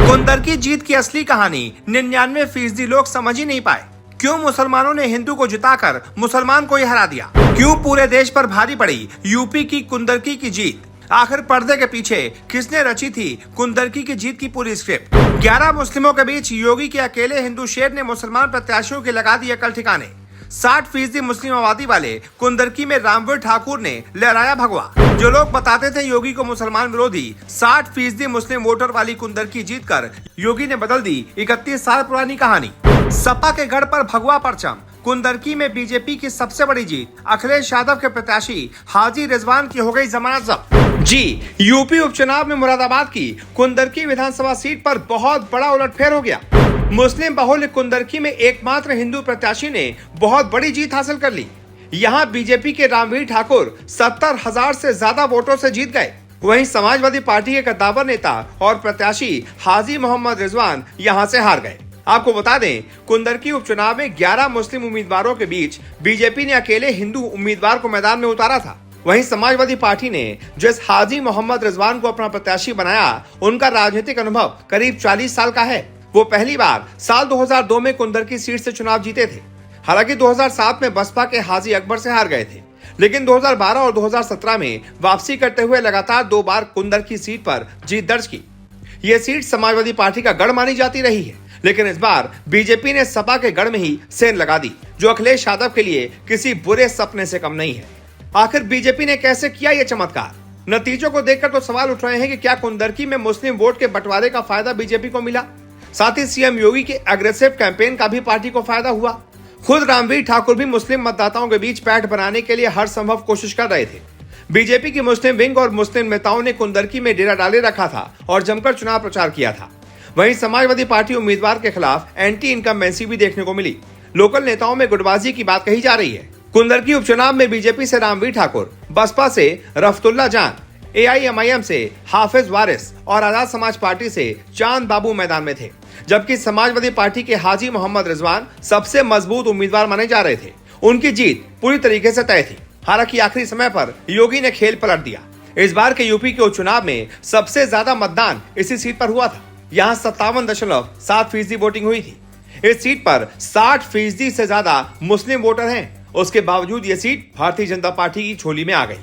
कुंदरकी जीत की असली कहानी 99% लोग समझ ही नहीं पाए। क्यों मुसलमानों ने हिंदू को जिताकर मुसलमान को ही हरा दिया? क्यों पूरे देश पर भारी पड़ी यूपी की कुंदरकी की जीत? आखिर पर्दे के पीछे किसने रची थी कुंदरकी की जीत की पूरी स्क्रिप्ट? 11 मुस्लिमों के बीच योगी के अकेले हिंदू शेर ने मुसलमान प्रत्याशियों के लगा दिए कल ठिकाने। 60% मुस्लिम आबादी वाले कुंदरकी में रामवीर ठाकुर ने लहराया भगवा। जो लोग बताते थे योगी को मुसलमान विरोधी, 60% मुस्लिम वोटर वाली कुंदरकी जीतकर योगी ने बदल दी 31 साल पुरानी कहानी। सपा के गढ़ पर भगवा परचम। कुंदरकी में बीजेपी की सबसे बड़ी जीत। अखिलेश यादव के प्रत्याशी हाजी रिजवान की हो गई जमानत जब्त। जी, यूपी उपचुनाव में मुरादाबाद की कुंदरकी विधानसभा सीट पर बहुत बड़ा उलटफेर हो गया। मुस्लिम बहुल कुंदरकी में एकमात्र हिंदू प्रत्याशी ने बहुत बड़ी जीत हासिल कर ली। यहां बीजेपी के रामवीर ठाकुर 70,000 से ज्यादा वोटों से जीत गए। वहीं समाजवादी पार्टी के कद्दावर नेता और प्रत्याशी हाजी मोहम्मद रिजवान यहां से हार गए। आपको बता दें, कुंदरकी उपचुनाव में 11 मुस्लिम उम्मीदवारों के बीच बीजेपी ने अकेले हिंदू उम्मीदवार को मैदान में उतारा था। वहीं समाजवादी पार्टी ने जिस हाजी मोहम्मद रिजवान को अपना प्रत्याशी बनाया, उनका राजनीतिक अनुभव करीब 40 साल का है। वो पहली बार साल 2002 में कुंदरकी सीट से चुनाव जीते थे। हालांकि 2007 में बसपा के हाजी अकबर से हार गए थे, लेकिन 2012 और 2017 में वापसी करते हुए लगातार 2 बार कुंदरकी सीट पर जीत दर्ज की। ये सीट समाजवादी पार्टी का गढ़ मानी जाती रही है, लेकिन इस बार बीजेपी ने सपा के गढ़ में ही सेंध लगा दी, जो अखिलेश यादव के लिए किसी बुरे सपने से कम नहीं है। आखिर बीजेपी ने कैसे किया ये चमत्कार? नतीजों को देखकर तो सवाल उठ रहे हैं कि क्या कुंदरकी में मुस्लिम वोट के बंटवारे का फायदा बीजेपी को मिला? साथ ही सीएम योगी के एग्रेसिव कैंपेन का भी पार्टी को फायदा हुआ। खुद रामवीर ठाकुर भी मुस्लिम मतदाताओं के बीच पैठ बनाने के लिए हर संभव कोशिश कर रहे थे। बीजेपी की मुस्लिम विंग और मुस्लिम नेताओं ने कुंदरकी में डेरा डाले रखा था और जमकर चुनाव प्रचार किया था। वहीं समाजवादी पार्टी उम्मीदवार के खिलाफ एंटी इनकम्बेंसी भी देखने को मिली। लोकल नेताओं में गुटबाजी की बात कही जा रही है। कुंदरकी उपचुनाव में बीजेपी से रामवीर ठाकुर, बसपा से रफ्तुल्ला जान, AIMIM से हाफिज वारिस और आजाद समाज पार्टी से चांद बाबू मैदान में थे, जबकि समाजवादी पार्टी के हाजी मोहम्मद रिजवान सबसे मजबूत उम्मीदवार माने जा रहे थे। उनकी जीत पूरी तरीके से तय थी। हालांकि आखिरी समय पर योगी ने खेल पलट दिया। इस बार के यूपी के उपचुनाव में सबसे ज्यादा मतदान इसी सीट पर हुआ था। यहाँ 57.7% वोटिंग हुई थी। इस सीट पर 60% से ज्यादा मुस्लिम वोटर हैं। उसके बावजूद ये सीट भारतीय जनता पार्टी की झोली में आ गई।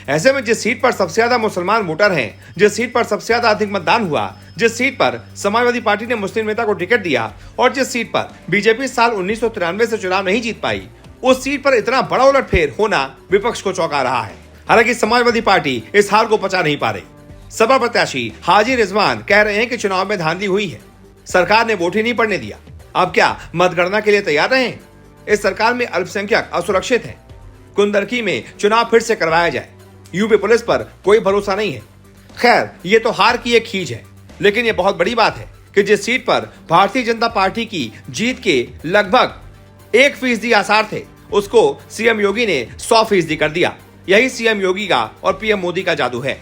ऐसे में जिस सीट पर सबसे ज्यादा मुसलमान वोटर हैं, जिस सीट पर सबसे ज्यादा अधिक मतदान हुआ, जिस सीट पर समाजवादी पार्टी ने मुस्लिम नेता को टिकट दिया और जिस सीट पर बीजेपी साल 1993 से चुनाव नहीं जीत पाई, उस सीट पर इतना बड़ा उलटफेर होना विपक्ष को चौंका रहा है। हालांकि समाजवादी पार्टी इस हार को पचा नहीं पा रही। सपा प्रत्याशी हाजी रिजवान कह रहे हैं कि चुनाव में धांधली हुई है, सरकार ने वोट ही नहीं पड़ने दिया। अब क्या मतगणना के लिए तैयार रहे? इस सरकार में अल्पसंख्यक असुरक्षित है। कुंदरकी में चुनाव फिर से करवाया जाए, यूपी पुलिस पर कोई भरोसा नहीं है। खैर, ये तो हार की एक खींच है, लेकिन ये बहुत बड़ी बात है कि जिस सीट पर भारतीय जनता पार्टी की जीत के लगभग 1% आसार थे, उसको सीएम योगी ने 100% कर दिया। यही सीएम योगी का और पीएम मोदी का जादू है।